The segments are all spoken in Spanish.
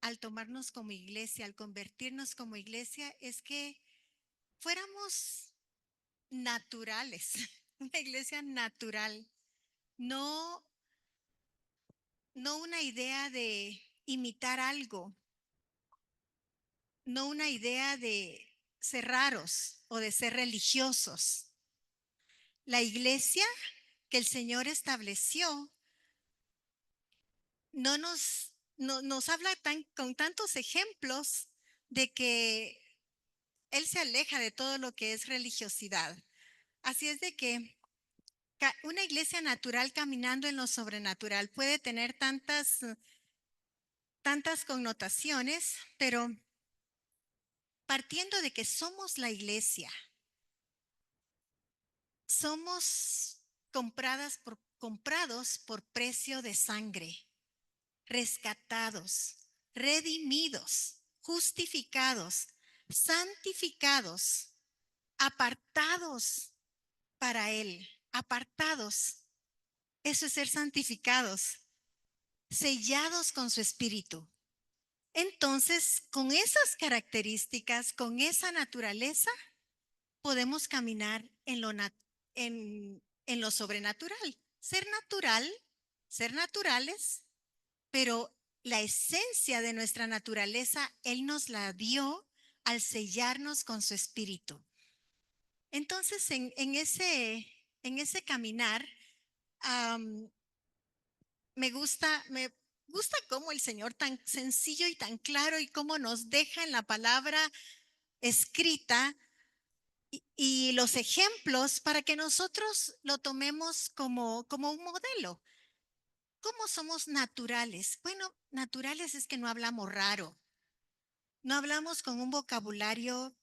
al tomarnos como iglesia, al convertirnos como iglesia, es que fuéramos naturales, una iglesia natural, no, no una idea de imitar algo, no una idea de ser raros o de ser religiosos. La iglesia que el Señor estableció nos habla con tantos ejemplos de que Él se aleja de todo lo que es religiosidad. Así es de que una iglesia natural caminando en lo sobrenatural puede tener tantas connotaciones, pero partiendo de que somos la iglesia, somos comprados por precio de sangre, rescatados, redimidos, justificados, santificados, apartados para Él, apartados. Eso es ser santificados, sellados con su espíritu. Entonces, con esas características, con esa naturaleza, podemos caminar en lo sobrenatural. Ser naturales, pero la esencia de nuestra naturaleza, Él nos la dio al sellarnos con su espíritu. Entonces, en ese caminar, um, me gusta cómo el Señor tan sencillo y tan claro y cómo nos deja en la palabra escrita y los ejemplos para que nosotros lo tomemos como un modelo. ¿Cómo somos naturales? Bueno, naturales es que no hablamos raro, no hablamos con un vocabulario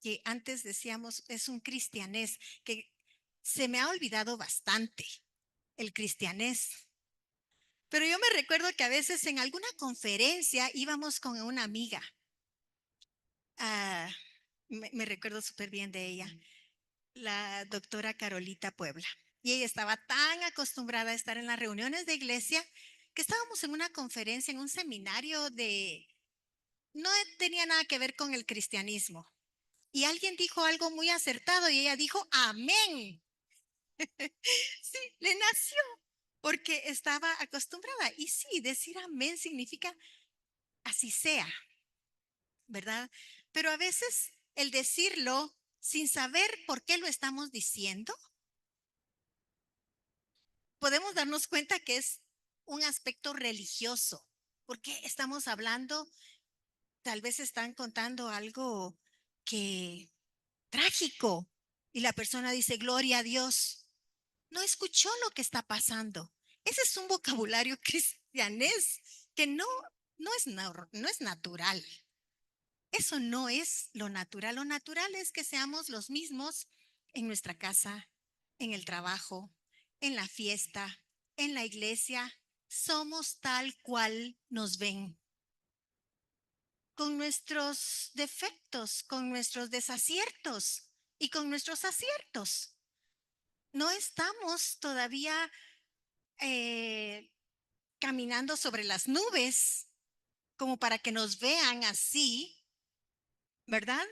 que antes decíamos es un cristianés, que se me ha olvidado bastante el cristianés. Pero yo me recuerdo que a veces en alguna conferencia íbamos con una amiga. Ah, me recuerdo súper bien de ella, la doctora Carolita Puebla. Y ella estaba tan acostumbrada a estar en las reuniones de iglesia que estábamos en una conferencia, en un seminario no tenía nada que ver con el cristianismo. Y alguien dijo algo muy acertado y ella dijo, amén. Sí, le nació porque estaba acostumbrada. Y sí, decir amén significa así sea, ¿verdad? Pero a veces el decirlo sin saber por qué lo estamos diciendo, podemos darnos cuenta que es un aspecto religioso, porque estamos hablando, tal vez están contando algo que trágico y la persona dice, gloria a Dios. No escuchó lo que está pasando. Ese es un vocabulario cristianés que no es natural. Eso no es lo natural. Lo natural es que seamos los mismos en nuestra casa, en el trabajo, en la fiesta, en la iglesia. Somos tal cual nos ven, con nuestros defectos, con nuestros desaciertos y con nuestros aciertos. No estamos todavía eh, caminando sobre las nubes como para que nos vean así, ¿verdad?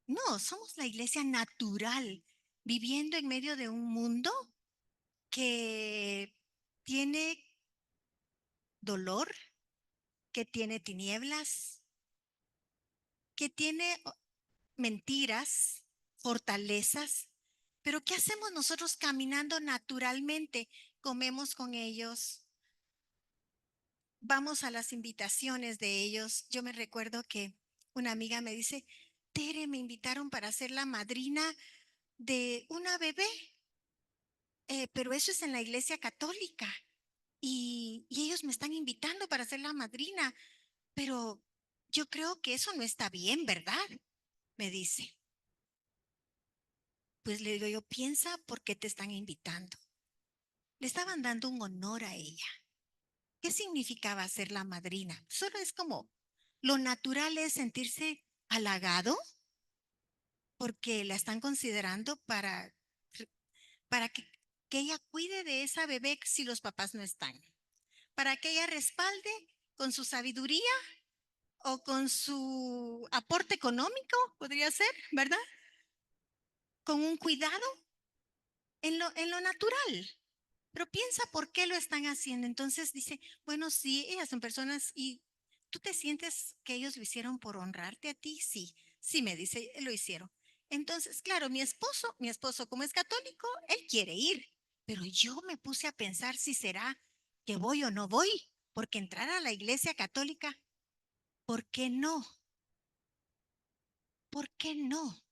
No, somos la iglesia natural, viviendo en medio de un mundo que tiene dolor, que tiene tinieblas, que tiene mentiras, fortalezas. Pero ¿qué hacemos nosotros caminando naturalmente? Comemos con ellos, vamos a las invitaciones de ellos. Yo me recuerdo que una amiga me dice, Tere, me invitaron para ser la madrina de una bebé, pero eso es en la iglesia católica y ellos me están invitando para ser la madrina, pero yo creo que eso no está bien, ¿verdad? Me dice. Pues le digo yo, piensa por qué te están invitando. Le estaban dando un honor a ella. ¿Qué significaba ser la madrina? Solo es como, lo natural es sentirse halagado porque la están considerando para que ella cuide de esa bebé si los papás no están, para que ella respalde con su sabiduría o con su aporte económico, podría ser, ¿verdad? Con un cuidado en lo natural. Pero piensa por qué lo están haciendo. Entonces dice, bueno, sí, ellas son personas y tú te sientes que ellos lo hicieron por honrarte a ti. Sí, sí, me dice, lo hicieron. Entonces, claro, mi esposo como es católico, él quiere ir, pero yo me puse a pensar si será que voy o no voy, porque entrar a la iglesia católica, ¿por qué no? ¿Por qué no?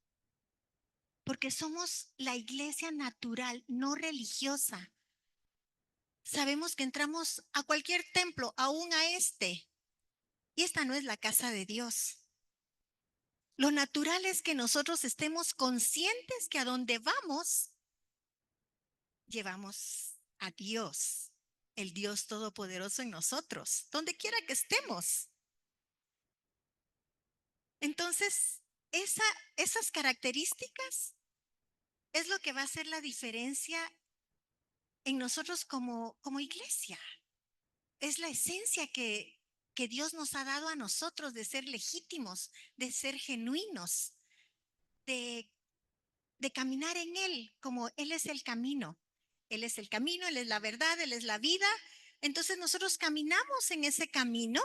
Porque somos la iglesia natural, no religiosa. Sabemos que entramos a cualquier templo, aún a este, y esta no es la casa de Dios. Lo natural es que nosotros estemos conscientes que a donde vamos, llevamos a Dios, el Dios Todopoderoso en nosotros, donde quiera que estemos. Entonces, esa, esas características es lo que va a hacer la diferencia en nosotros como iglesia. Es la esencia que Dios nos ha dado a nosotros de ser legítimos, de ser genuinos, de, de caminar en Él, como Él es el camino. Él es el camino, Él es la verdad, Él es la vida. Entonces nosotros caminamos en ese camino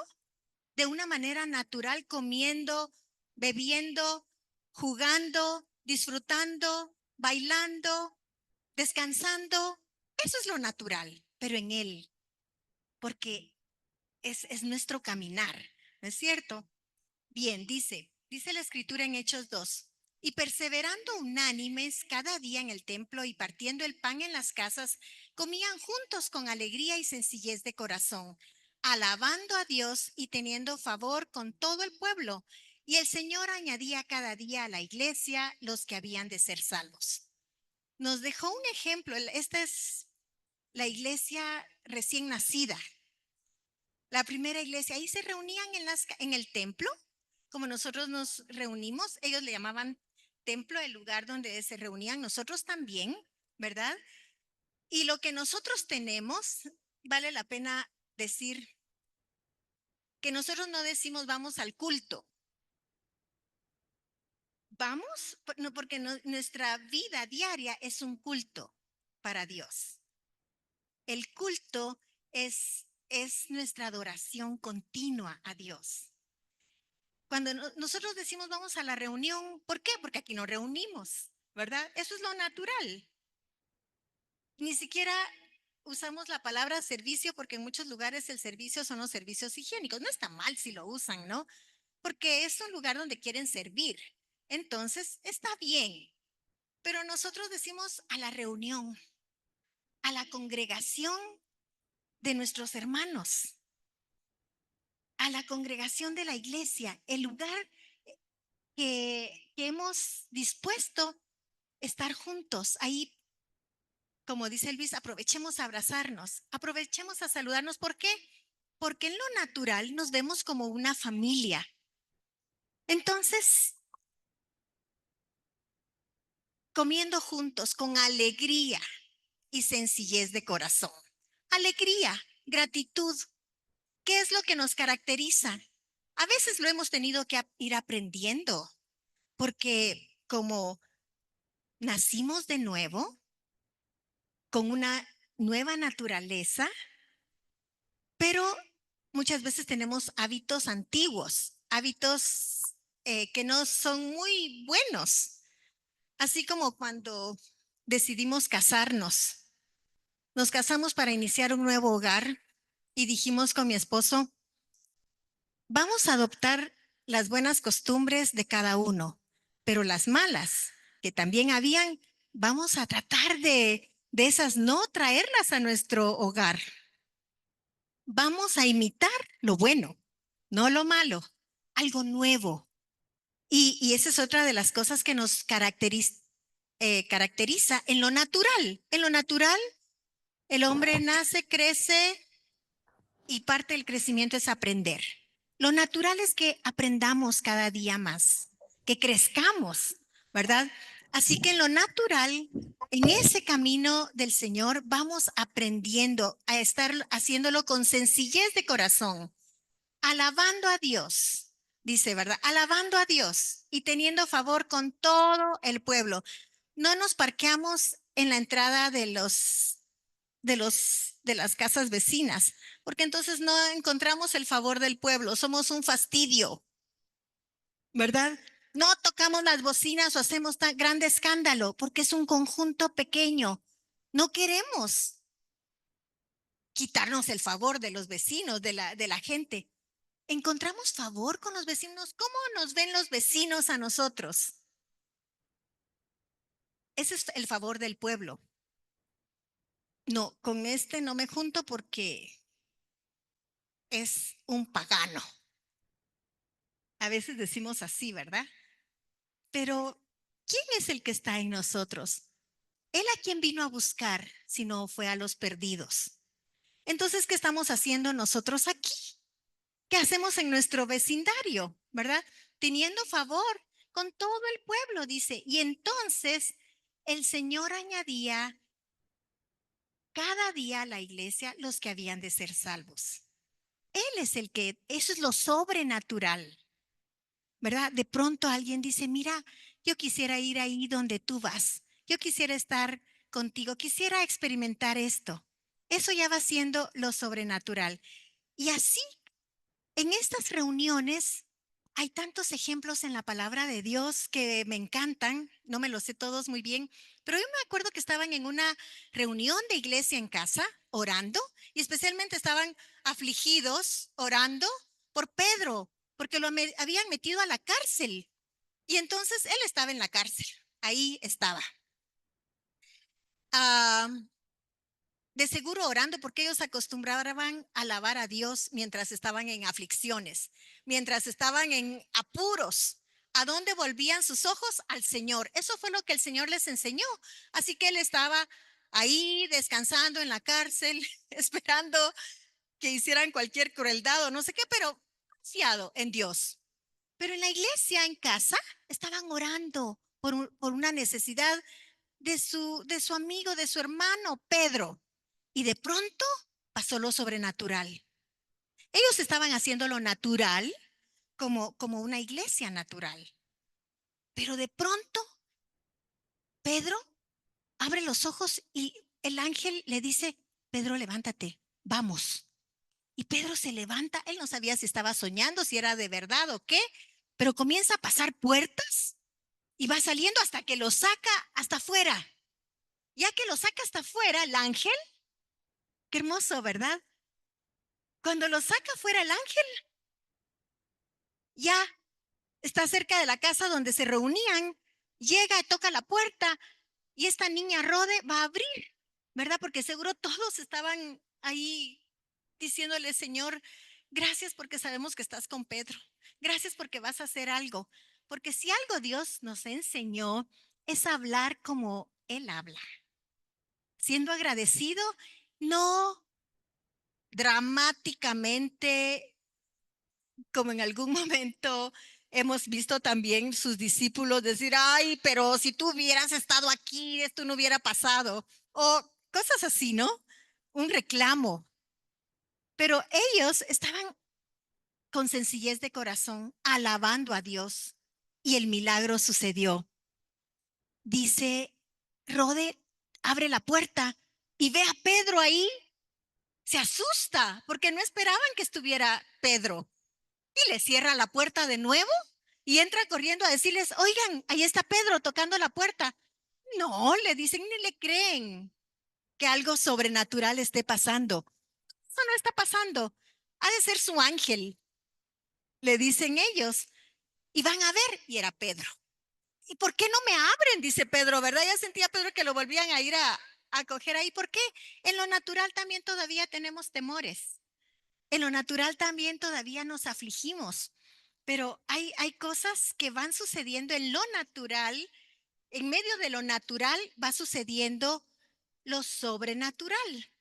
de una manera natural, comiendo, bebiendo, jugando, disfrutando, bailando, descansando. Eso es lo natural, pero en Él, porque es nuestro caminar, ¿no es cierto? Bien, dice la escritura en Hechos 2. Y perseverando unánimes cada día en el templo y partiendo el pan en las casas, comían juntos con alegría y sencillez de corazón, alabando a Dios y teniendo favor con todo el pueblo. Y el Señor añadía cada día a la iglesia los que habían de ser salvos. Nos dejó un ejemplo. Esta es la iglesia recién nacida, la primera iglesia. Ahí se reunían en el templo, como nosotros nos reunimos. Ellos le llamaban templo el lugar donde se reunían, nosotros también, ¿verdad? Y lo que nosotros tenemos, vale la pena decir que nosotros no decimos vamos al culto. Vamos, no, porque nuestra vida diaria es un culto para Dios. El culto es nuestra adoración continua a Dios. Cuando nosotros decimos vamos a la reunión, ¿por qué? Porque aquí nos reunimos, ¿verdad? Eso es lo natural. Ni siquiera usamos la palabra servicio porque en muchos lugares el servicio son los servicios higiénicos. No está mal si lo usan, ¿no? Porque es un lugar donde quieren servir. Entonces, está bien. Pero nosotros decimos a la reunión, a la congregación de nuestros hermanos, a la congregación de la iglesia, el lugar que hemos dispuesto estar juntos. Ahí, como dice Luis, aprovechemos a abrazarnos, aprovechemos a saludarnos. ¿Por qué? Porque en lo natural nos vemos como una familia. Entonces, comiendo juntos con alegría y sencillez de corazón. Alegría, gratitud. ¿Qué es lo que nos caracteriza? A veces lo hemos tenido que ir aprendiendo, porque como nacimos de nuevo, con una nueva naturaleza, pero muchas veces tenemos hábitos antiguos, hábitos que no son muy buenos, así como cuando decidimos casarnos. Nos casamos para iniciar un nuevo hogar y dijimos con mi esposo, vamos a adoptar las buenas costumbres de cada uno, pero las malas, que también habían, vamos a tratar de esas no traerlas a nuestro hogar. Vamos a imitar lo bueno, no lo malo, algo nuevo. Y esa es otra de las cosas que nos caracteriza en lo natural. En lo natural, el hombre nace, crece y parte del crecimiento es aprender. Lo natural es que aprendamos cada día más, que crezcamos, ¿verdad? Así que en lo natural, en ese camino del Señor, vamos aprendiendo a estar haciéndolo con sencillez de corazón, alabando a Dios. dice, ¿verdad? Alabando a Dios y teniendo favor con todo el pueblo. No nos parqueamos en la entrada de las casas vecinas, porque entonces no encontramos el favor del pueblo, somos un fastidio, ¿verdad? No tocamos las bocinas o hacemos tan grande escándalo, porque es un conjunto pequeño. No queremos quitarnos el favor de los vecinos, de la gente. ¿Encontramos favor con los vecinos? ¿Cómo nos ven los vecinos a nosotros? Ese es el favor del pueblo. No, con este no me junto porque es un pagano. A veces decimos así, ¿verdad? Pero, ¿quién es el que está en nosotros? Él a quien vino a buscar, si no fue a los perdidos. Entonces, ¿qué estamos haciendo nosotros aquí? ¿Qué hacemos en nuestro vecindario, verdad? Teniendo favor con todo el pueblo, dice. Y entonces el Señor añadía cada día a la iglesia los que habían de ser salvos. Él es el que, eso es lo sobrenatural, ¿verdad? De pronto alguien dice, mira, yo quisiera ir ahí donde tú vas, yo quisiera estar contigo, quisiera experimentar esto. Eso ya va siendo lo sobrenatural. Y así, en estas reuniones, hay tantos ejemplos en la palabra de Dios que me encantan, no me los sé todos muy bien, pero yo me acuerdo que estaban en una reunión de iglesia en casa, orando, y especialmente estaban afligidos, orando por Pedro, porque habían metido a la cárcel. Y entonces él estaba en la cárcel, ahí estaba. Ah, de seguro orando porque ellos acostumbraban a alabar a Dios mientras estaban en aflicciones, mientras estaban en apuros. ¿A dónde volvían sus ojos? Al Señor. Eso fue lo que el Señor les enseñó. Así que él estaba ahí descansando en la cárcel, esperando que hicieran cualquier crueldad o no sé qué, pero confiado en Dios. Pero en la iglesia, en casa, estaban orando por una necesidad de su amigo, de su hermano Pedro. Y de pronto pasó lo sobrenatural. Ellos estaban haciendo lo natural como una iglesia natural. Pero de pronto Pedro abre los ojos y el ángel le dice, Pedro, levántate, vamos. Y Pedro se levanta, él no sabía si estaba soñando, si era de verdad o qué, pero comienza a pasar puertas y va saliendo hasta que lo saca hasta afuera. Ya que lo saca hasta afuera, el ángel, qué hermoso, ¿verdad? Cuando lo saca fuera el ángel, ya está cerca de la casa donde se reunían, llega, toca la puerta y esta niña Rode va a abrir, ¿verdad? Porque seguro todos estaban ahí diciéndole, Señor, gracias porque sabemos que estás con Pedro, gracias porque vas a hacer algo, porque si algo Dios nos enseñó es hablar como Él habla, siendo agradecido, no dramáticamente como en algún momento hemos visto también sus discípulos decir, ay, pero si tú hubieras estado aquí, esto no hubiera pasado, o cosas así, ¿no? Un reclamo. Pero ellos estaban con sencillez de corazón, alabando a Dios, y el milagro sucedió. Dice, Rode abre la puerta y ve a Pedro ahí, se asusta porque no esperaban que estuviera Pedro. Y le cierra la puerta de nuevo y entra corriendo a decirles, oigan, ahí está Pedro tocando la puerta. No, le dicen, ni le creen que algo sobrenatural esté pasando. Eso no está pasando. Ha de ser su ángel, le dicen ellos. Y van a ver, y era Pedro. ¿Y por qué no me abren? Dice Pedro, ¿verdad? Ya sentía Pedro que lo volvían a ir a coger ahí. ¿Por qué? En lo natural también todavía tenemos temores. En lo natural también todavía nos afligimos. Pero hay cosas que van sucediendo en lo natural, en medio de lo natural va sucediendo lo sobrenatural.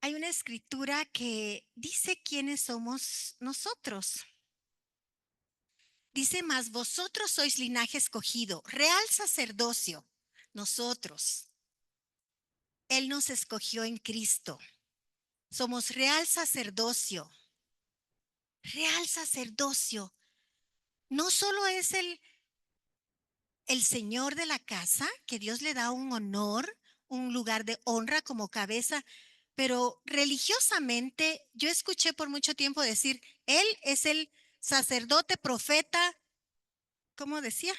Hay una escritura que dice quiénes somos nosotros. Dice más, vosotros sois linaje escogido, real sacerdocio. Nosotros, Él nos escogió en Cristo. Somos real sacerdocio, real sacerdocio. No solo es el señor de la casa, que Dios le da un honor, un lugar de honra como cabeza, pero religiosamente yo escuché por mucho tiempo decir, él es el sacerdote, profeta, ¿cómo decía?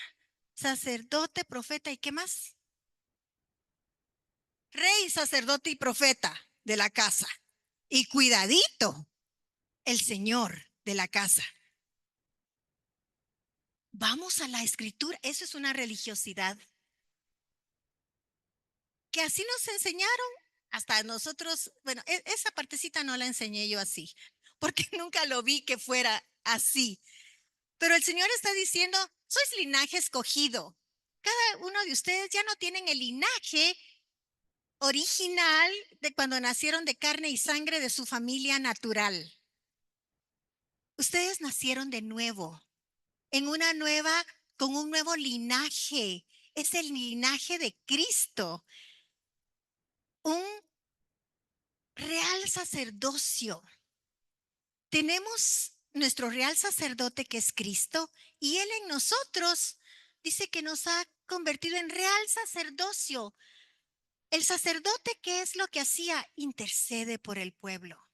Sacerdote, profeta, ¿y qué más? Rey, sacerdote y profeta de la casa. Y cuidadito, el señor de la casa. Vamos a la escritura, eso es una religiosidad que así nos enseñaron, hasta nosotros, bueno, esa partecita no la enseñé yo así, porque nunca lo vi que fuera así. Pero el Señor está diciendo, sois linaje escogido. Cada uno de ustedes ya no tienen el linaje original de cuando nacieron de carne y sangre de su familia natural. Ustedes nacieron de nuevo, en una nueva, con un nuevo linaje. Es el linaje de Cristo, un real sacerdocio. Tenemos nuestro real sacerdote que es Cristo y Él en nosotros dice que nos ha convertido en real sacerdocio. El sacerdote, ¿qué es lo que hacía? Intercede por el pueblo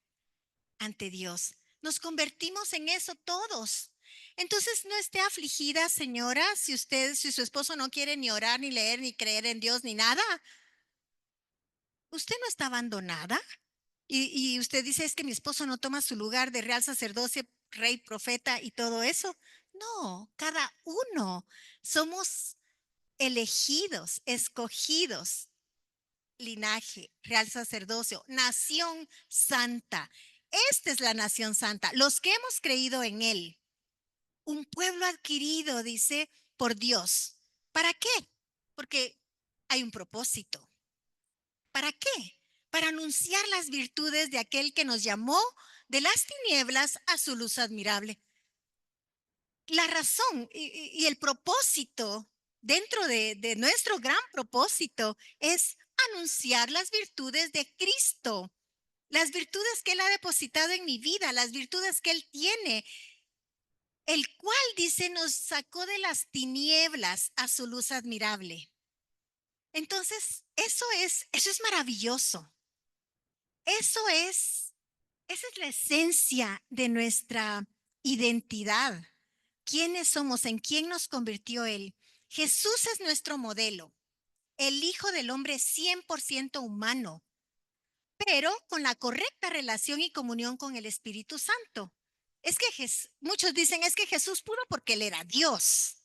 ante Dios. Nos convertimos en eso todos. Entonces no esté afligida, señora, si su esposo no quiere ni orar, ni leer, ni creer en Dios, ni nada. Usted no está abandonada. Y usted dice, es que mi esposo no toma su lugar de real sacerdocio, rey, profeta y todo eso. No, cada uno somos elegidos, escogidos, linaje, real sacerdocio, nación santa. Esta es la nación santa, los que hemos creído en Él. Un pueblo adquirido, dice, por Dios. ¿Para qué? Porque hay un propósito. ¿Para qué? Para anunciar las virtudes de aquel que nos llamó de las tinieblas a su luz admirable. La razón y el propósito dentro de nuestro gran propósito es anunciar las virtudes de Cristo, las virtudes que Él ha depositado en mi vida, las virtudes que Él tiene, el cual, dice, nos sacó de las tinieblas a su luz admirable. Entonces, eso es maravilloso. Eso es, esa es la esencia de nuestra identidad. ¿Quiénes somos? ¿En quién nos convirtió Él? Jesús es nuestro modelo, el Hijo del Hombre 100% humano, pero con la correcta relación y comunión con el Espíritu Santo. Es que muchos dicen, es que Jesús pudo porque Él era Dios.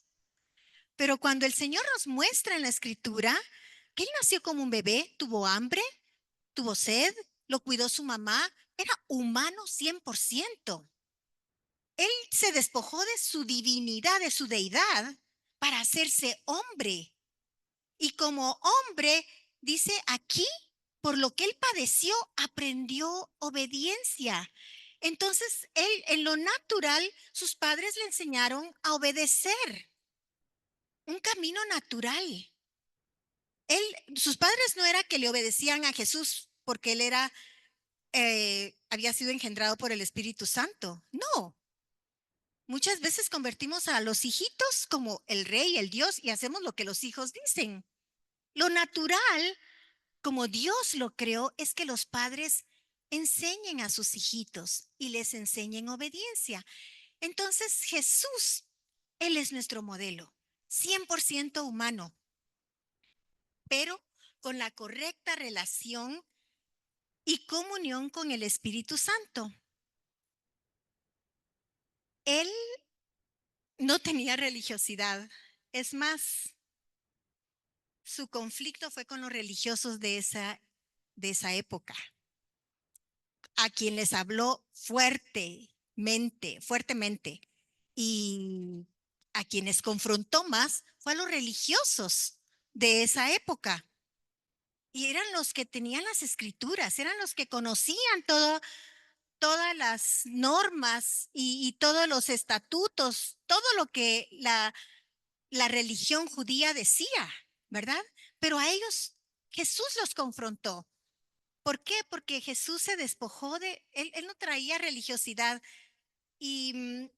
Pero cuando el Señor nos muestra en la Escritura que Él nació como un bebé, tuvo hambre, tuvo sed, lo cuidó su mamá, era humano 100%. Él se despojó de su divinidad, de su deidad, para hacerse hombre. Y como hombre, dice aquí, por lo que él padeció, aprendió obediencia. Entonces, él en lo natural, sus padres le enseñaron a obedecer, un camino natural. Sus padres no era que le obedecían a Jesús porque él había sido engendrado por el Espíritu Santo. No, muchas veces convertimos a los hijitos como el rey, el Dios, y hacemos lo que los hijos dicen. Lo natural, como Dios lo creó, es que los padres enseñen a sus hijitos y les enseñen obediencia. Entonces Jesús, Él es nuestro modelo, 100% humano, pero con la correcta relación y comunión con el Espíritu Santo. Él no tenía religiosidad. Es más, su conflicto fue con los religiosos de esa época, a quien les habló fuertemente, y a quienes confrontó más fue a los religiosos de esa época. Y eran los que tenían las escrituras, eran los que conocían todas las normas y todos los estatutos, todo lo que la religión judía decía, ¿verdad? Pero a ellos Jesús los confrontó. ¿Por qué? Porque Jesús se despojó él no traía religiosidad, Y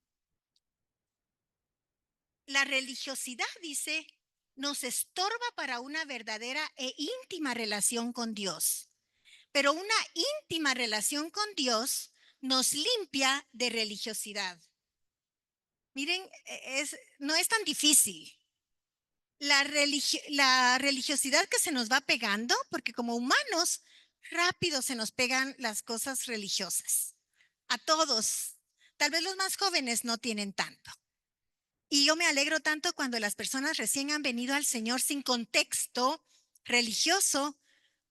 la religiosidad, dice, nos estorba para una verdadera e íntima relación con Dios. Pero una íntima relación con Dios nos limpia de religiosidad. Miren, no es tan difícil. La religiosidad que se nos va pegando, porque como humanos rápido se nos pegan las cosas religiosas. A todos. Tal vez los más jóvenes no tienen tanto. Y yo me alegro tanto cuando las personas recién han venido al Señor sin contexto religioso,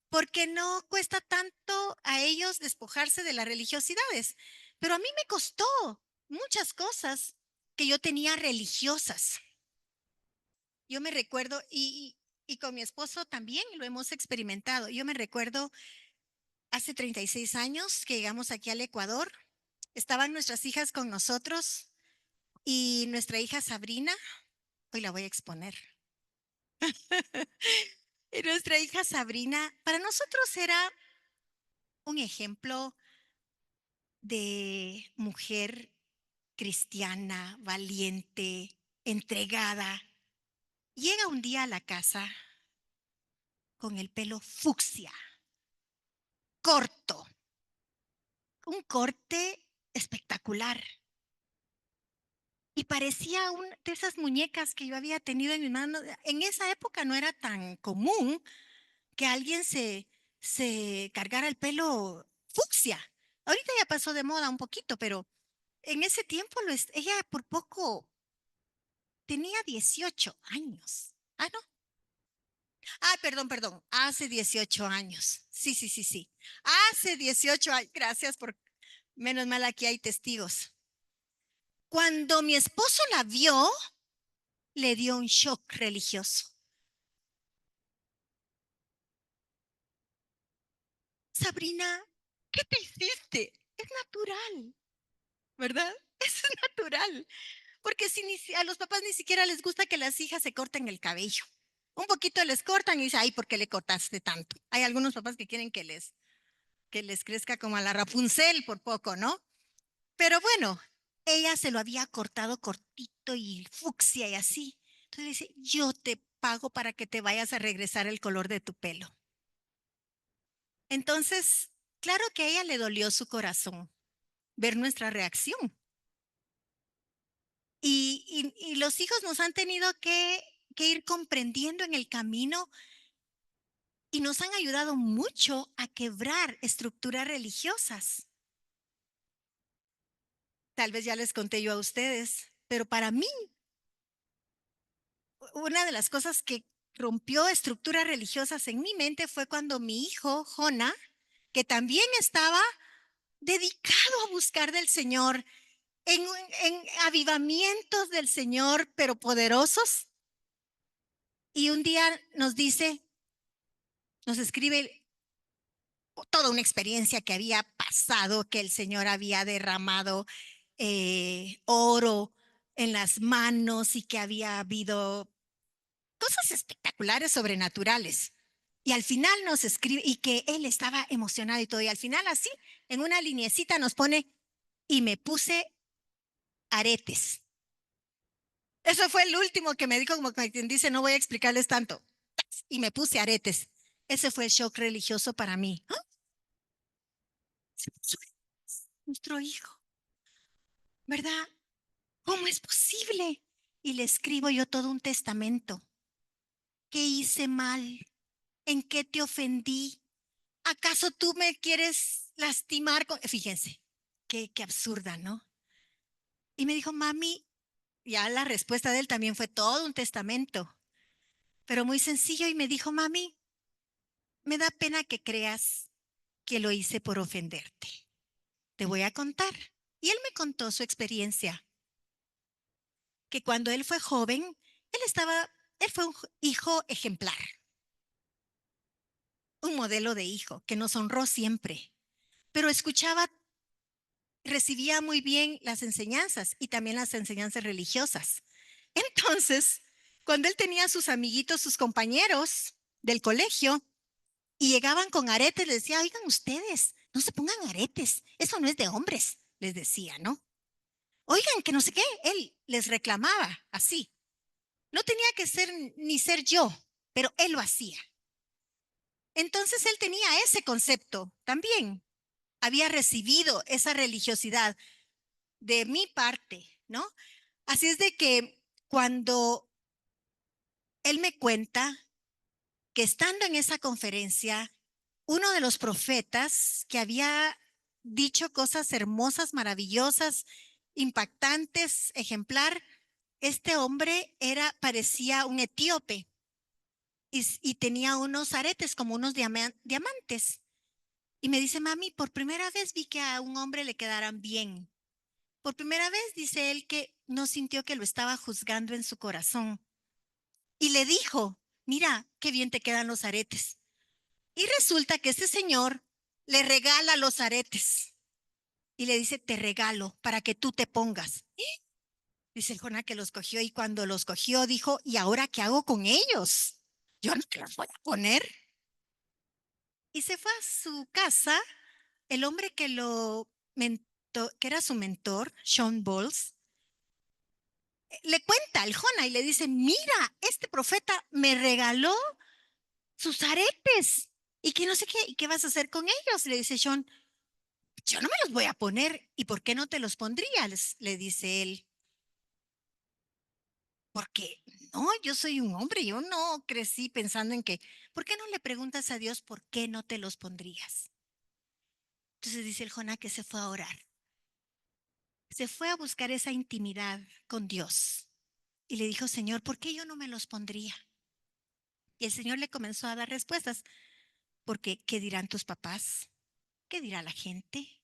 porque no cuesta tanto a ellos despojarse de las religiosidades. Pero a mí me costó muchas cosas que yo tenía religiosas. Yo me recuerdo, y con mi esposo también lo hemos experimentado. Yo me recuerdo hace 36 años que llegamos aquí al Ecuador, estaban nuestras hijas con nosotros y nuestra hija Sabrina, hoy la voy a exponer, y nuestra hija Sabrina, para nosotros era un ejemplo de mujer cristiana, valiente, entregada. Llega un día a la casa con el pelo fucsia, corto, un corte espectacular. Y parecía una de esas muñecas que yo había tenido en mi mano. En esa época no era tan común que alguien se cargara el pelo fucsia. Ahorita ya pasó de moda un poquito, pero en ese tiempo ella por poco tenía 18 años. Ah, no. Ah, perdón, hace 18 años. Sí, sí, sí, sí. Hace 18 años. Gracias por, menos mal aquí hay testigos. Cuando mi esposo la vio, le dio un shock religioso. Sabrina, ¿qué te hiciste? Es natural, ¿verdad? Es natural. Porque si a los papás ni siquiera les gusta que las hijas se corten el cabello. Un poquito les cortan y dicen, ay, ¿por qué le cortaste tanto? Hay algunos papás que quieren que les crezca como a la Rapunzel por poco, ¿no? Pero bueno, ella se lo había cortado cortito y fucsia y así. Entonces le dice, yo te pago para que te vayas a regresar el color de tu pelo. Entonces, claro que a ella le dolió su corazón ver nuestra reacción. Y los hijos nos han tenido que ir comprendiendo en el camino y nos han ayudado mucho a quebrar estructuras religiosas. Tal vez ya les conté yo a ustedes, pero para mí, una de las cosas que rompió estructuras religiosas en mi mente fue cuando mi hijo, Jona, que también estaba dedicado a buscar del Señor, en avivamientos del Señor, pero poderosos. Y un día nos dice, nos escribe toda una experiencia que había pasado, que el Señor había derramado oro en las manos y que había habido cosas espectaculares, sobrenaturales. Y al final nos escribe, y que él estaba emocionado y todo, y al final así, en una linecita nos pone, y me puse aretes. Eso fue el último que me dijo, como quien dice, no voy a explicarles tanto. Y me puse aretes. Ese fue el shock religioso para mí. ¡Ah! Nuestro hijo, ¿verdad? ¿Cómo es posible? Y le escribo yo todo un testamento. ¿Qué hice mal? ¿En qué te ofendí? ¿Acaso tú me quieres lastimar? Fíjense, qué absurda, ¿no? Y me dijo, mami, ya la respuesta de él también fue todo un testamento, pero muy sencillo. Y me dijo, mami, me da pena que creas que lo hice por ofenderte. Te voy a contar. Y él me contó su experiencia, que cuando él fue joven, él fue un hijo ejemplar, un modelo de hijo que nos honró siempre, pero recibía muy bien las enseñanzas y también las enseñanzas religiosas. Entonces, cuando él tenía sus amiguitos, sus compañeros del colegio, y llegaban con aretes, les decía, oigan ustedes, no se pongan aretes, eso no es de hombres, les decía, ¿no? Oigan, que no sé qué, él les reclamaba así. No tenía que ser ni ser yo, pero él lo hacía. Entonces él tenía ese concepto también. Había recibido esa religiosidad de mi parte, ¿no? Así es de que cuando él me cuenta que estando en esa conferencia, uno de los profetas que había dicho cosas hermosas, maravillosas, impactantes, ejemplar, este hombre parecía un etíope y tenía unos aretes como unos diamantes. Y me dice, mami, por primera vez vi que a un hombre le quedaran bien. Por primera vez dice él que no sintió que lo estaba juzgando en su corazón. Y le dijo, mira, qué bien te quedan los aretes. Y resulta que este señor le regala los aretes y le dice, te regalo para que tú te pongas. Dice el Jonás que los cogió y cuando los cogió dijo, ¿y ahora qué hago con ellos? Yo no te los voy a poner. Y se fue a su casa. El hombre que era su mentor, Sean Bowles, le cuenta al Jonás y le dice, mira, este profeta me regaló sus aretes y que no sé qué, ¿y qué vas a hacer con ellos? Le dice Sean, yo no me los voy a poner. ¿Y por qué no te los pondrías? Le dice él. Porque no, yo soy un hombre, yo no crecí pensando en que, ¿por qué no le preguntas a Dios por qué no te los pondrías? Entonces dice el Jonás que se fue a orar. Se fue a buscar esa intimidad con Dios. Y le dijo, Señor, ¿por qué yo no me los pondría? Y el Señor le comenzó a dar respuestas. Porque, ¿qué dirán tus papás? ¿Qué dirá la gente?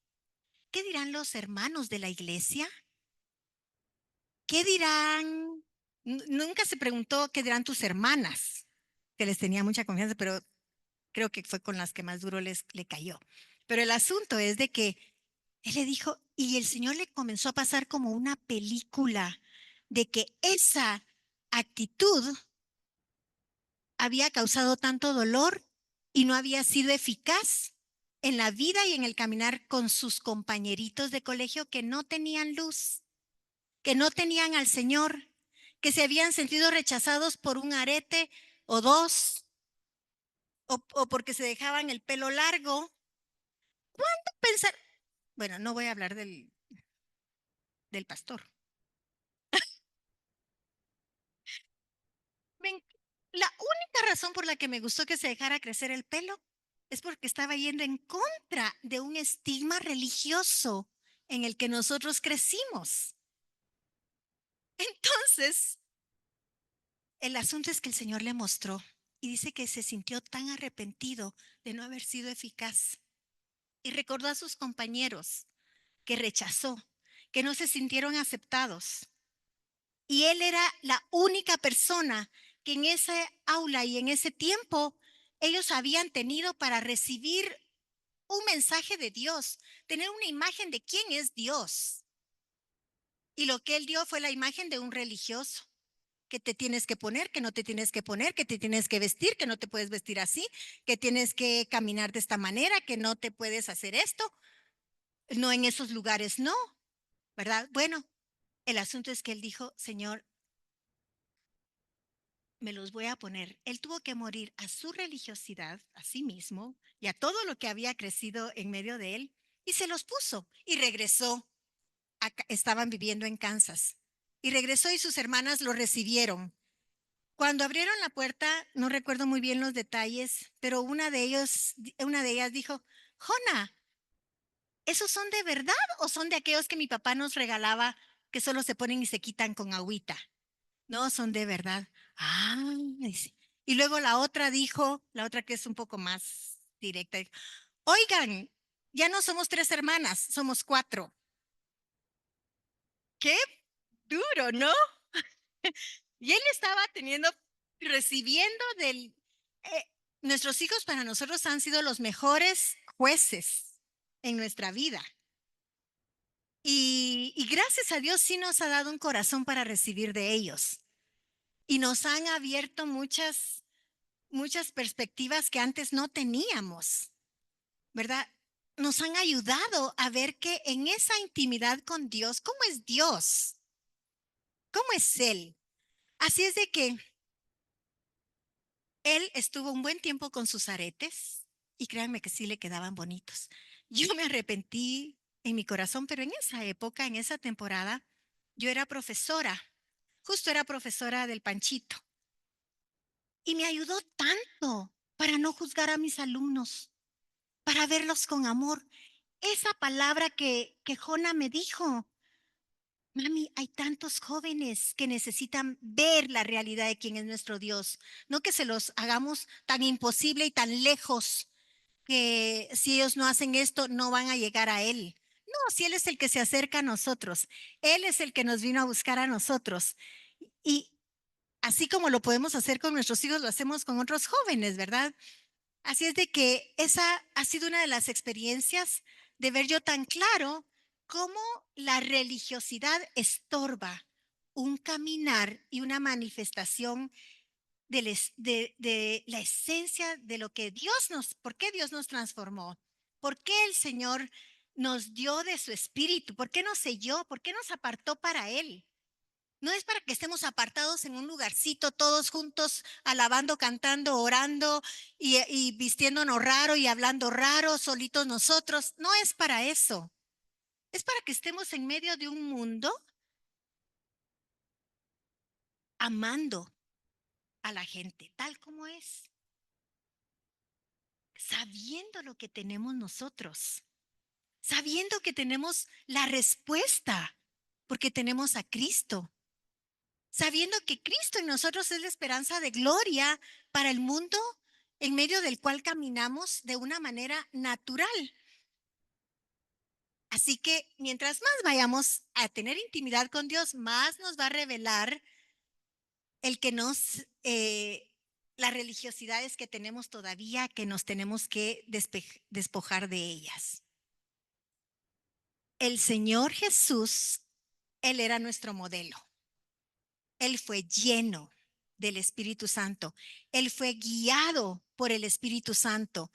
¿Qué dirán los hermanos de la iglesia? ¿Qué dirán? Nunca se preguntó qué dirán tus hermanas, que les tenía mucha confianza, pero creo que fue con las que más duro le cayó. Pero el asunto es de que él le dijo, y el Señor le comenzó a pasar como una película de que esa actitud había causado tanto dolor y no había sido eficaz en la vida y en el caminar con sus compañeritos de colegio que no tenían luz, que no tenían al Señor, que se habían sentido rechazados por un arete o dos, o porque se dejaban el pelo largo. Pensar, bueno, no voy a hablar del pastor. Ven, la única razón por la que me gustó que se dejara crecer el pelo es porque estaba yendo en contra de un estigma religioso en el que nosotros crecimos. Entonces, el asunto es que el Señor le mostró y dice que se sintió tan arrepentido de no haber sido eficaz y recordó a sus compañeros que rechazó, que no se sintieron aceptados. Y él era la única persona que en ese aula y en ese tiempo ellos habían tenido para recibir un mensaje de Dios, tener una imagen de quién es Dios. Y lo que él dio fue la imagen de un religioso, que te tienes que poner, que no te tienes que poner, que te tienes que vestir, que no te puedes vestir así, que tienes que caminar de esta manera, que no te puedes hacer esto, no en esos lugares, no, ¿verdad? Bueno, el asunto es que él dijo, Señor, me los voy a poner. Él tuvo que morir a su religiosidad, a sí mismo, y a todo lo que había crecido en medio de él, y se los puso y regresó. Estaban viviendo en Kansas. Y regresó y sus hermanas lo recibieron. Cuando abrieron la puerta, no recuerdo muy bien los detalles, pero una de ellas dijo, Jona, ¿esos son de verdad o son de aquellos que mi papá nos regalaba que solo se ponen y se quitan con agüita? No, son de verdad. Ah, dice. Y luego la otra dijo, la otra que es un poco más directa, dijo, oigan, ya no somos tres hermanas, somos cuatro. Qué duro, ¿no? Y él estaba recibiendo eh, nuestros hijos para nosotros han sido los mejores jueces en nuestra vida. Y gracias a Dios sí nos ha dado un corazón para recibir de ellos. Y nos han abierto muchas perspectivas que antes no teníamos, ¿verdad? nos han ayudado a ver que en esa intimidad con Dios, ¿cómo es Dios? ¿Cómo es Él? Así es de que Él estuvo un buen tiempo con sus aretes y créanme que sí le quedaban bonitos. Yo me arrepentí en mi corazón, pero en esa época, en esa temporada, yo era profesora, justo era profesora del Panchito y me ayudó tanto para no juzgar a mis alumnos, para verlos con amor. Esa palabra que Jona me dijo, mami, hay tantos jóvenes que necesitan ver la realidad de quién es nuestro Dios, no que se los hagamos tan imposible y tan lejos que si ellos no hacen esto no van a llegar a Él. No, si Él es el que se acerca a nosotros, Él es el que nos vino a buscar a nosotros. Y así como lo podemos hacer con nuestros hijos, lo hacemos con otros jóvenes, ¿verdad? Así es de que esa ha sido una de las experiencias de ver yo tan claro cómo la religiosidad estorba un caminar y una manifestación de la esencia de lo que Dios nos, ¿por qué Dios nos transformó? ¿Por qué el Señor nos dio de su espíritu? ¿Por qué nos selló? ¿Por qué nos apartó para Él? No es para que estemos apartados en un lugarcito todos juntos, alabando, cantando, orando y vistiéndonos raro y hablando raro, solitos nosotros. No es para eso. Es para que estemos en medio de un mundo amando a la gente tal como es, sabiendo lo que tenemos nosotros, sabiendo que tenemos la respuesta, porque tenemos a Cristo, sabiendo que Cristo en nosotros es la esperanza de gloria para el mundo en medio del cual caminamos de una manera natural. Así que mientras más vayamos a tener intimidad con Dios, más nos va a revelar el que las religiosidades que tenemos todavía, que nos tenemos que despojar de ellas. El Señor Jesús, Él era nuestro modelo. Él fue lleno del Espíritu Santo. Él fue guiado por el Espíritu Santo.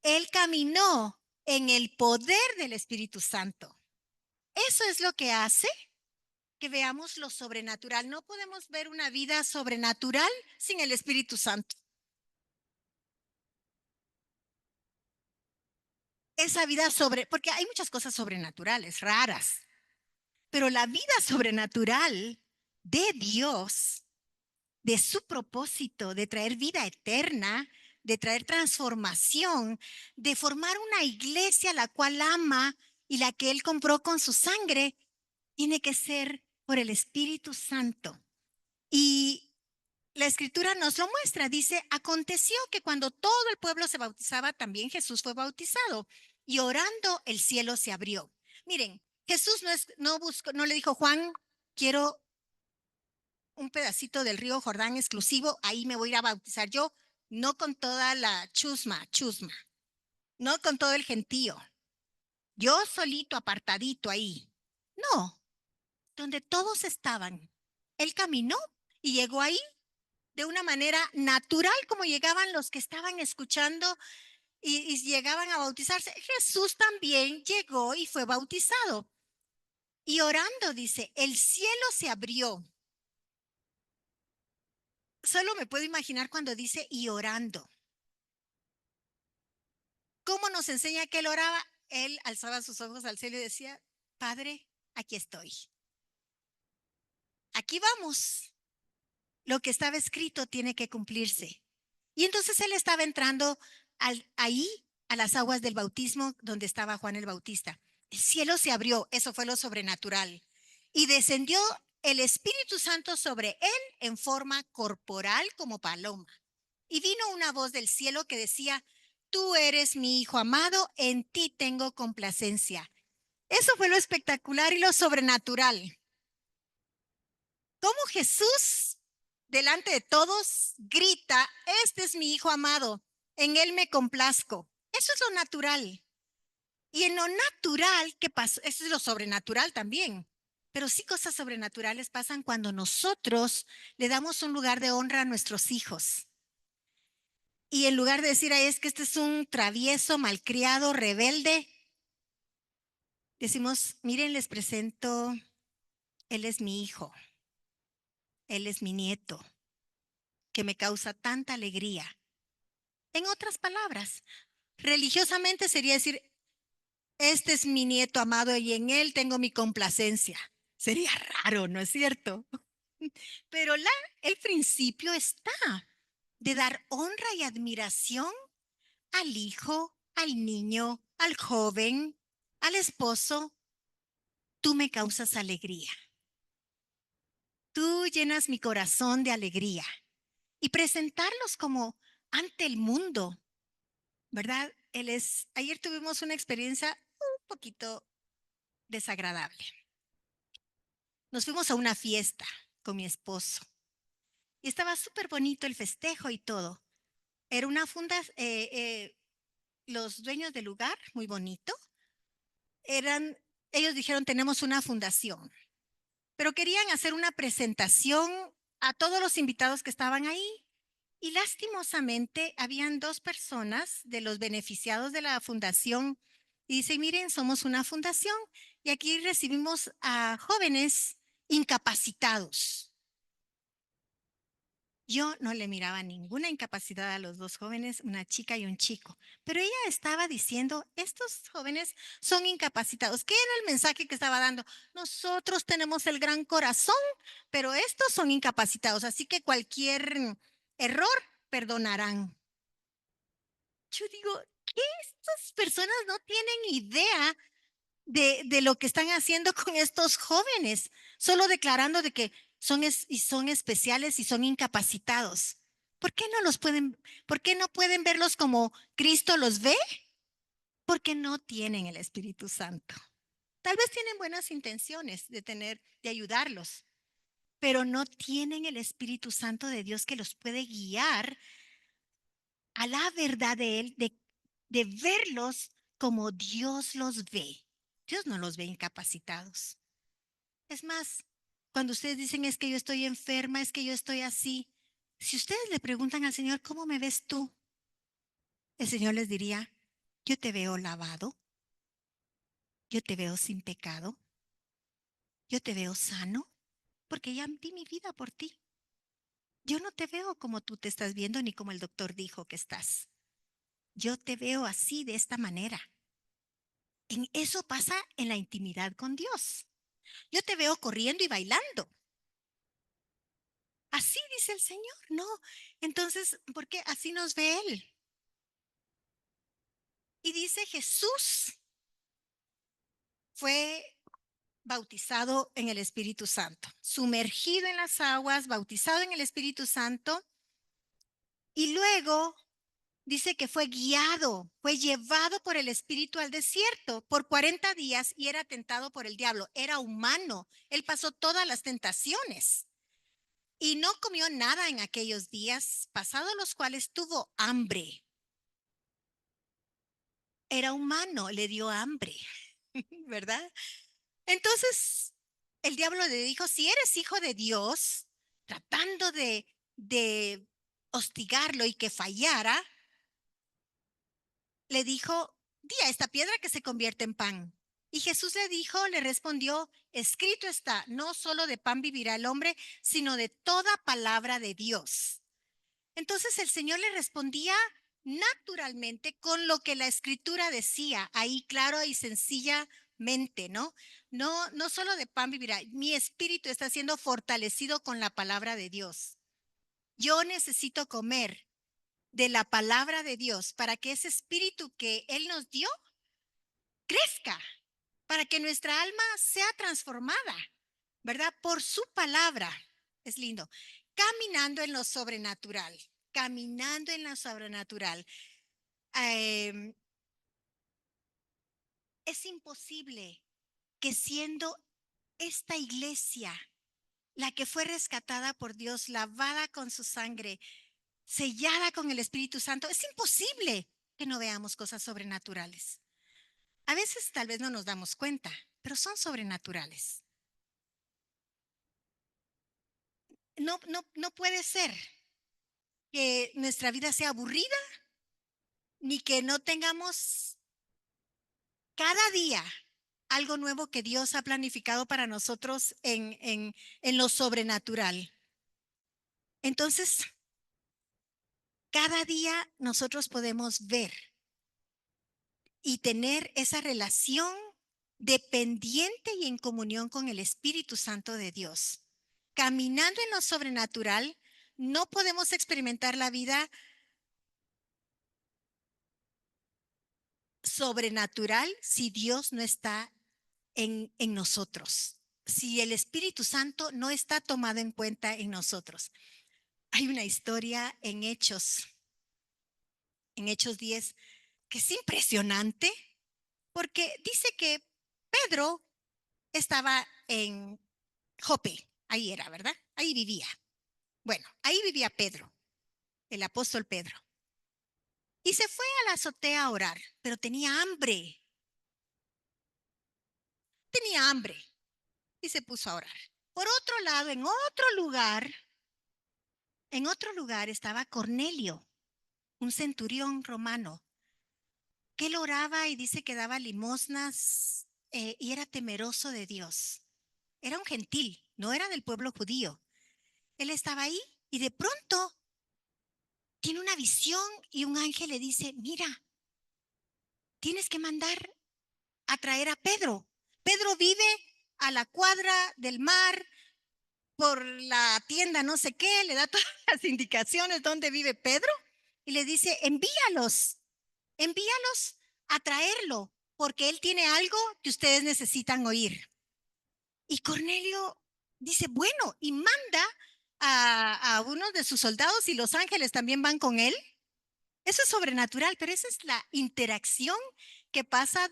Él caminó en el poder del Espíritu Santo. Eso es lo que hace que veamos lo sobrenatural. No podemos ver una vida sobrenatural sin el Espíritu Santo. Esa vida porque hay muchas cosas sobrenaturales, raras, pero la vida sobrenatural de Dios, de su propósito, de traer vida eterna, de traer transformación, de formar una iglesia la cual ama y la que Él compró con su sangre, tiene que ser por el Espíritu Santo. Y la escritura nos lo muestra, dice, aconteció que cuando todo el pueblo se bautizaba, también Jesús fue bautizado y orando el cielo se abrió. Miren, Jesús no le dijo, Juan, quiero un pedacito del río Jordán exclusivo, ahí me voy a ir a bautizar yo, no con toda la chusma, no con todo el gentío, yo solito, apartadito ahí. No, donde todos estaban. Él caminó y llegó ahí de una manera natural, como llegaban los que estaban escuchando y llegaban a bautizarse. Jesús también llegó y fue bautizado. Y orando, dice, el cielo se abrió. Solo me puedo imaginar cuando dice y orando. ¿Cómo nos enseña que él oraba? Él alzaba sus ojos al cielo y decía, Padre, aquí estoy. Aquí vamos. Lo que estaba escrito tiene que cumplirse. Y entonces él estaba entrando ahí a las aguas del bautismo donde estaba Juan el Bautista. El cielo se abrió, eso fue lo sobrenatural. Y descendió el Espíritu Santo sobre él en forma corporal como paloma. Y vino una voz del cielo que decía, tú eres mi hijo amado, en ti tengo complacencia. Eso fue lo espectacular y lo sobrenatural. Cómo Jesús, delante de todos, grita, este es mi hijo amado, en él me complazco. Eso es lo natural. Y en lo natural, ¿qué pasó? Eso es lo sobrenatural también. Pero sí cosas sobrenaturales pasan cuando nosotros le damos un lugar de honra a nuestros hijos. Y en lugar de decir, ay, es que este es un travieso, malcriado, rebelde, decimos, miren, les presento, él es mi hijo, él es mi nieto, que me causa tanta alegría. En otras palabras, religiosamente sería decir, este es mi nieto amado y en él tengo mi complacencia. Sería raro, ¿no es cierto? Pero el principio está de dar honra y admiración al hijo, al niño, al joven, al esposo. Tú me causas alegría. Tú llenas mi corazón de alegría. Y presentarlos como ante el mundo, ¿verdad? Ayer tuvimos una experiencia un poquito desagradable. Nos fuimos a una fiesta con mi esposo y estaba súper bonito el festejo y todo. Era una los dueños del lugar, muy bonito, ellos dijeron, tenemos una fundación, pero querían hacer una presentación a todos los invitados que estaban ahí. Y lastimosamente habían dos personas de los beneficiados de la fundación. Y dice, miren, somos una fundación y aquí recibimos a jóvenes incapacitados. Yo no le miraba ninguna incapacidad a los dos jóvenes, una chica y un chico, pero ella estaba diciendo, estos jóvenes son incapacitados. ¿Qué era el mensaje que estaba dando? Nosotros tenemos el gran corazón, pero estos son incapacitados, así que cualquier error perdonarán. Yo digo, ¿qué? Estas personas no tienen idea de lo que están haciendo con estos jóvenes, solo declarando de que y son especiales y son incapacitados. ¿Por qué por qué no pueden verlos como Cristo los ve? Porque no tienen el Espíritu Santo. Tal vez tienen buenas intenciones de ayudarlos, pero no tienen el Espíritu Santo de Dios que los puede guiar a la verdad de Él, de verlos como Dios los ve. Dios no los ve incapacitados. Es más, cuando ustedes dicen es que yo estoy enferma, es que yo estoy así, si ustedes le preguntan al Señor, ¿cómo me ves tú? El Señor les diría, yo te veo lavado, yo te veo sin pecado, yo te veo sano, porque ya di mi vida por ti. Yo no te veo como tú te estás viendo ni como el doctor dijo que estás. Yo te veo así, de esta manera. En eso pasa en la intimidad con Dios. Yo te veo corriendo y bailando. Así dice el Señor, no. Entonces, ¿por qué así nos ve Él? Y dice Jesús fue bautizado en el Espíritu Santo, sumergido en las aguas, bautizado en el Espíritu Santo, y luego dice que fue guiado, fue llevado por el Espíritu al desierto por 40 días y era tentado por el diablo. Era humano, él pasó todas las tentaciones y no comió nada en aquellos días, pasados los cuales tuvo hambre. Era humano, le dio hambre, ¿verdad? Entonces, el diablo le dijo, si eres hijo de Dios, tratando de hostigarlo y que fallara, le dijo, di a esta piedra que se convierte en pan. Y Jesús le dijo, le respondió, escrito está, no solo de pan vivirá el hombre, sino de toda palabra de Dios. Entonces el Señor le respondía naturalmente con lo que la escritura decía, ahí claro y sencillamente, ¿no? No solo de pan vivirá, mi espíritu está siendo fortalecido con la palabra de Dios. Yo necesito comer de la palabra de Dios para que ese espíritu que Él nos dio crezca, para que nuestra alma sea transformada, ¿verdad? Por su palabra. Es lindo. Caminando en lo sobrenatural, caminando en lo sobrenatural. Eh, es imposible que siendo esta iglesia la que fue rescatada por Dios, lavada con su sangre, sellada con el Espíritu Santo, es imposible que no veamos cosas sobrenaturales. A veces tal vez no nos damos cuenta, pero son sobrenaturales. No puede ser. que nuestra vida sea aburrida, ni que no tengamos cada día algo nuevo que Dios ha planificado para nosotros en lo sobrenatural. Entonces, cada día nosotros podemos ver y tener esa relación dependiente y en comunión con el Espíritu Santo de Dios. Caminando en lo sobrenatural, no podemos experimentar la vida sobrenatural si Dios no está en nosotros, si el Espíritu Santo no está tomado en cuenta en nosotros. Hay una historia en Hechos 10, que es impresionante, porque dice que Pedro estaba en Jope, ahí era, ¿verdad? Ahí vivía. Bueno, ahí vivía Pedro, el apóstol Pedro. Y se fue a la azotea a orar, pero tenía hambre y se puso a orar. Por otro lado, en otro lugar estaba Cornelio, un centurión romano, que él oraba y dice que daba limosnas y era temeroso de Dios. Era un gentil, no era del pueblo judío. Él estaba ahí y de pronto tiene una visión y un ángel le dice, mira, tienes que mandar a traer a Pedro. Pedro vive a la cuadra del mar, por la tienda no sé qué, le da todas las indicaciones dónde vive Pedro y le dice, envíalos a traerlo, porque él tiene algo que ustedes necesitan oír. Y Cornelio dice, bueno, y manda a uno de sus soldados y los ángeles también van con él. Eso es sobrenatural, pero esa es la interacción que pasa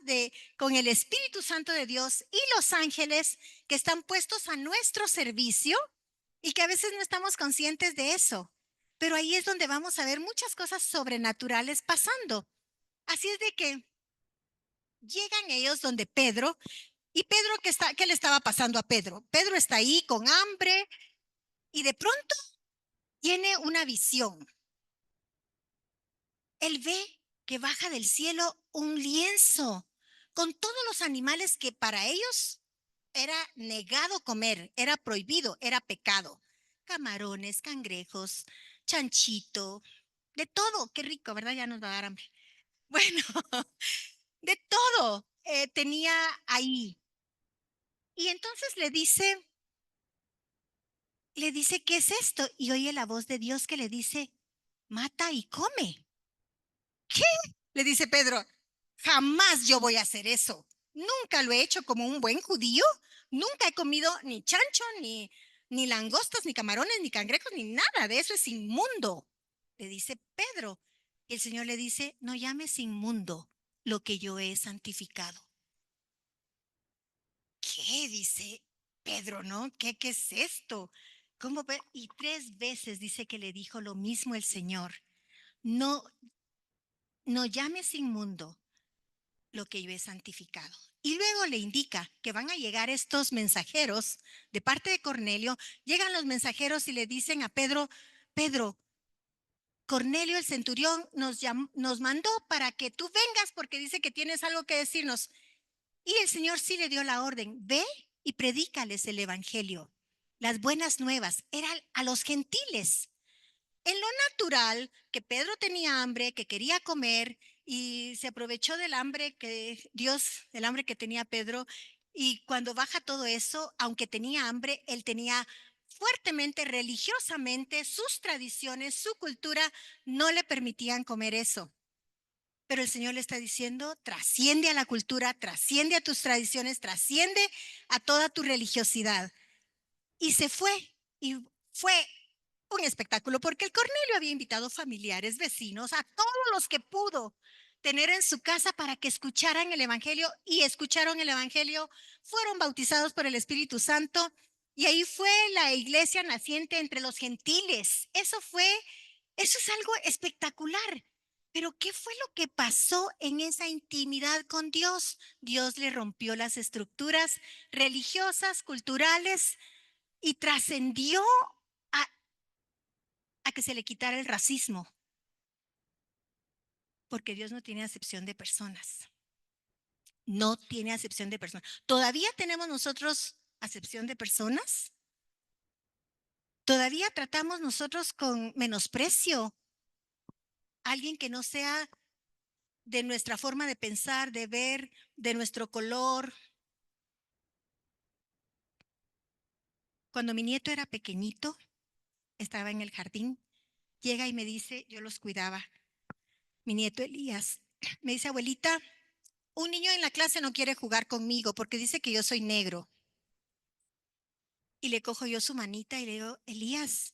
con el Espíritu Santo de Dios y los ángeles que están puestos a nuestro servicio y que a veces no estamos conscientes de eso. Pero ahí es donde vamos a ver muchas cosas sobrenaturales pasando. Así es de que llegan ellos donde Pedro, y Pedro, ¿qué le estaba pasando a Pedro? Pedro está ahí con hambre y de pronto tiene una visión. Él ve que baja del cielo un lienzo con todos los animales que para ellos era negado comer, era prohibido, era pecado. Camarones, cangrejos, chanchito, de todo. Qué rico, ¿verdad? Ya nos va a dar hambre. Bueno, de todo tenía ahí. Y entonces le dice, ¿qué es esto? Y oye la voz de Dios que le dice, mata y come. ¿Qué? Le dice Pedro, jamás yo voy a hacer eso. Nunca lo he hecho como un buen judío. Nunca he comido ni chancho, ni langostas, ni camarones, ni cangrejos, ni nada de eso. Es inmundo. Le dice Pedro. Y el Señor le dice, no llames inmundo lo que yo he santificado. ¿Qué? Dice Pedro, ¿no? ¿Qué es esto? ¿Cómo? Y 3 veces dice que le dijo lo mismo el Señor. No, no llames inmundo lo que yo he santificado. Y luego le indica que van a llegar estos mensajeros de parte de Cornelio. Llegan los mensajeros y le dicen a Pedro, Pedro, Cornelio el centurión nos mandó para que tú vengas porque dice que tienes algo que decirnos. Y el Señor sí le dio la orden, ve y predícales el evangelio, las buenas nuevas, eran a los gentiles. En lo natural, que Pedro tenía hambre, que quería comer y se aprovechó del hambre del hambre que tenía Pedro. Y cuando baja todo eso, aunque tenía hambre, él tenía fuertemente, religiosamente, sus tradiciones, su cultura no le permitían comer eso. Pero el Señor le está diciendo, trasciende a la cultura, trasciende a tus tradiciones, trasciende a toda tu religiosidad. Y se fue, y fue un espectáculo, porque el Cornelio había invitado familiares, vecinos, a todos los que pudo tener en su casa para que escucharan el Evangelio, y escucharon el Evangelio, fueron bautizados por el Espíritu Santo, y ahí fue la iglesia naciente entre los gentiles. Eso es algo espectacular. Pero ¿qué fue lo que pasó en esa intimidad con Dios? Dios le rompió las estructuras religiosas, culturales, y trascendió a a que se le quitara el racismo, porque Dios no tiene acepción de personas. No tiene acepción de personas. ¿Todavía tenemos nosotros acepción de personas? ¿Todavía tratamos nosotros con menosprecio a alguien que no sea de nuestra forma de pensar, de ver, de nuestro color? Cuando mi nieto era pequeñito, estaba en el jardín, llega y me dice, yo los cuidaba, mi nieto Elías, me dice, abuelita, un niño en la clase no quiere jugar conmigo porque dice que yo soy negro. Y le cojo yo su manita y le digo, Elías,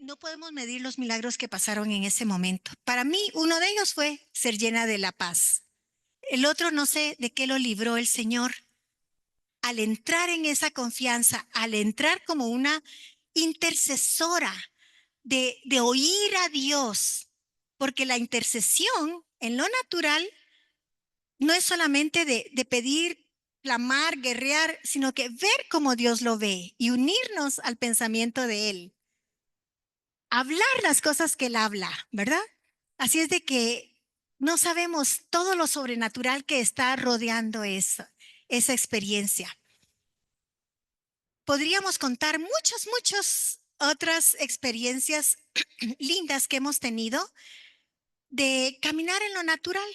No podemos medir los milagros que pasaron en ese momento. Para mí, uno de ellos fue ser llena de la paz. El otro no sé de qué lo libró el Señor. Al entrar en esa confianza, al entrar como una intercesora de oír a Dios, porque la intercesión en lo natural no es solamente de pedir, clamar, guerrear, sino que ver cómo Dios lo ve y unirnos al pensamiento de Él. Hablar las cosas que Él habla, ¿verdad? Así es de que no sabemos todo lo sobrenatural que está rodeando esa experiencia. Podríamos contar muchas otras experiencias lindas que hemos tenido de caminar en lo natural.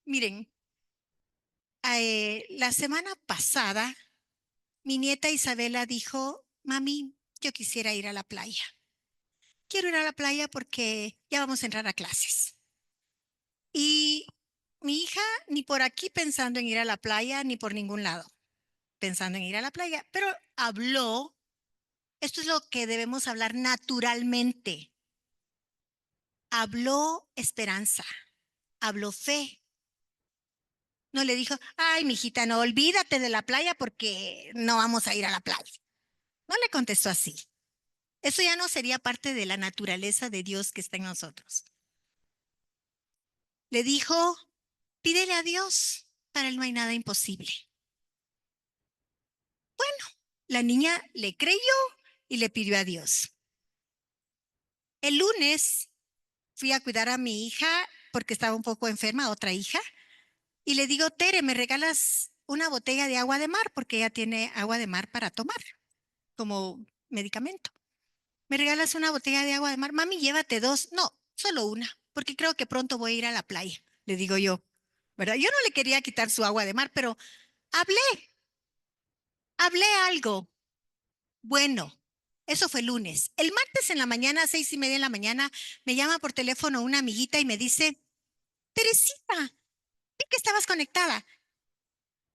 Miren, la semana pasada mi nieta Isabela dijo, mami, yo quisiera ir a la playa. Quiero ir a la playa porque ya vamos a entrar a clases. Y mi hija ni por aquí pensando en ir a la playa, ni por ningún lado pensando en ir a la playa, pero habló, esto es lo que debemos hablar naturalmente, habló esperanza, habló fe. No le dijo, ay, mijita, no olvídate de la playa porque no vamos a ir a la playa. No le contestó así. Eso ya no sería parte de la naturaleza de Dios que está en nosotros. Le dijo, pídele a Dios, para él no hay nada imposible. Bueno, la niña le creyó y le pidió a Dios. El lunes fui a cuidar a mi hija porque estaba un poco enferma, otra hija, y le digo, Tere, ¿me regalas una botella de agua de mar? Porque ella tiene agua de mar para tomar como medicamento. ¿Me regalas una botella de agua de mar? Mami, llévate dos. No, solo una, porque creo que pronto voy a ir a la playa, le digo yo, ¿verdad? Yo no le quería quitar su agua de mar, pero hablé, hablé algo. Bueno, eso fue lunes. El martes en la mañana, 6:30 de la mañana, me llama por teléfono una amiguita y me dice, Teresita, vi que estabas conectada.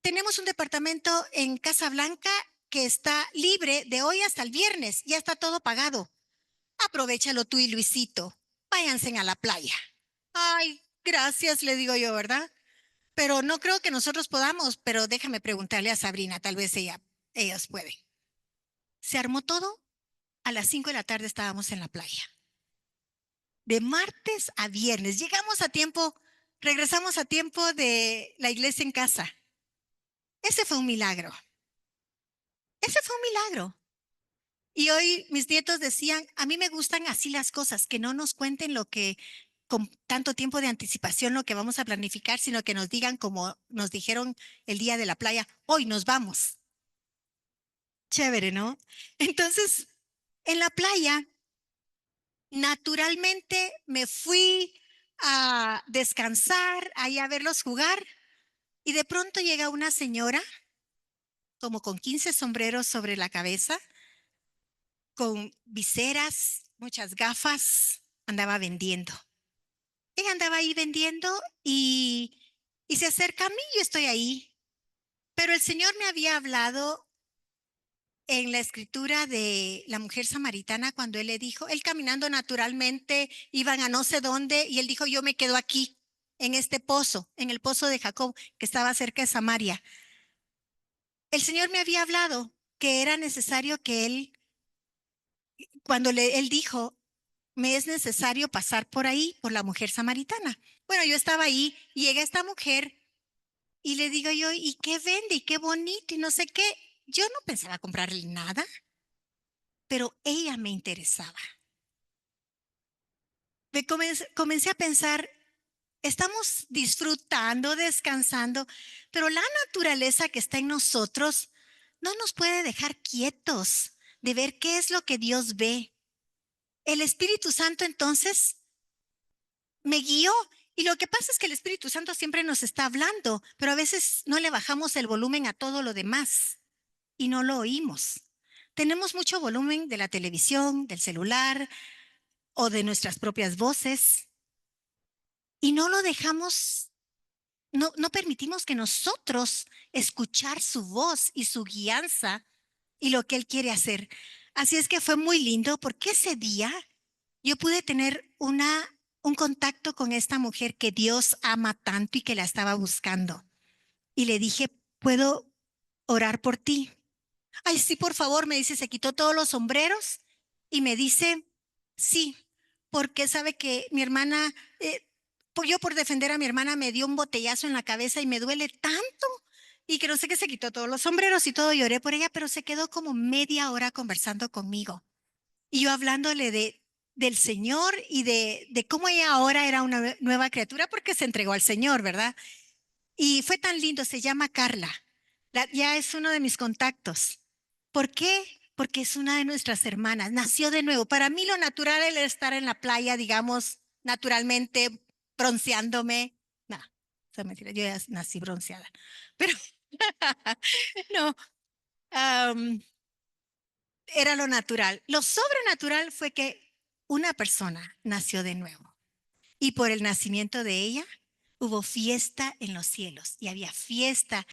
Tenemos un departamento en Casa Blanca que está libre de hoy hasta el viernes. Ya está todo pagado. Aprovechalo tú y Luisito. Váyanse a la playa. Ay, gracias, le digo yo, ¿verdad? Pero no creo que nosotros podamos, pero déjame preguntarle a Sabrina, tal vez ellas pueden. Se armó todo. A las 5 de la tarde estábamos en la playa. De martes a viernes. Llegamos a tiempo, regresamos a tiempo de la iglesia en casa. Ese fue un milagro. Ese fue un milagro. Y hoy mis nietos decían, a mí me gustan así las cosas, que no nos cuenten lo que con tanto tiempo de anticipación lo que vamos a planificar, sino que nos digan como nos dijeron el día de la playa, hoy nos vamos. Chévere, ¿no? Entonces, en la playa, naturalmente me fui a descansar, ahí a verlos jugar, y de pronto llega una señora, como con 15 sombreros sobre la cabeza, con viseras, muchas gafas, andaba vendiendo. Ella andaba ahí vendiendo y se acerca a mí, yo estoy ahí. Pero el Señor me había hablado en la escritura de la mujer samaritana cuando Él le dijo, Él caminando naturalmente, iban a no sé dónde y Él dijo, yo me quedo aquí, en este pozo, en el pozo de Jacob, que estaba cerca de Samaria. El Señor me había hablado que era necesario que Él, cuando Él dijo, me es necesario pasar por ahí, por la mujer samaritana. Bueno, yo estaba ahí y llega esta mujer y le digo yo, ¿y qué vende? ¿Y qué bonito? Y no sé qué. Yo no pensaba comprarle nada, pero ella me interesaba. Comencé a pensar, estamos disfrutando, descansando, pero la naturaleza que está en nosotros no nos puede dejar quietos de ver qué es lo que Dios ve. El Espíritu Santo entonces me guió. Y lo que pasa es que el Espíritu Santo siempre nos está hablando, pero a veces no le bajamos el volumen a todo lo demás y no lo oímos. Tenemos mucho volumen de la televisión, del celular o de nuestras propias voces y no lo dejamos, no permitimos que nosotros escuchar su voz y su guianza y lo que Él quiere hacer. Así es que fue muy lindo porque ese día yo pude tener un contacto con esta mujer que Dios ama tanto y que la estaba buscando. Y le dije, ¿puedo orar por ti? Ay, sí, por favor, me dice, se quitó todos los sombreros y me dice, sí, porque sabe que mi hermana, pues yo por defender a mi hermana me dio un botellazo en la cabeza y me duele tanto. Y que no sé qué, se quitó todos los sombreros y todo, lloré por ella, pero se quedó como media hora conversando conmigo. Y yo hablándole del Señor y de cómo ella ahora era una nueva criatura porque se entregó al Señor, ¿verdad? Y fue tan lindo, se llama Carla. Ya es uno de mis contactos. ¿Por qué? Porque es una de nuestras hermanas, nació de nuevo. Para mí lo natural era estar en la playa, digamos, naturalmente bronceándome. No, eso es mentira, yo ya nací bronceada. Pero no, um, era lo natural. Lo sobrenatural fue que una persona nació de nuevo. Y por el nacimiento de ella hubo fiesta en los cielos y había fiesta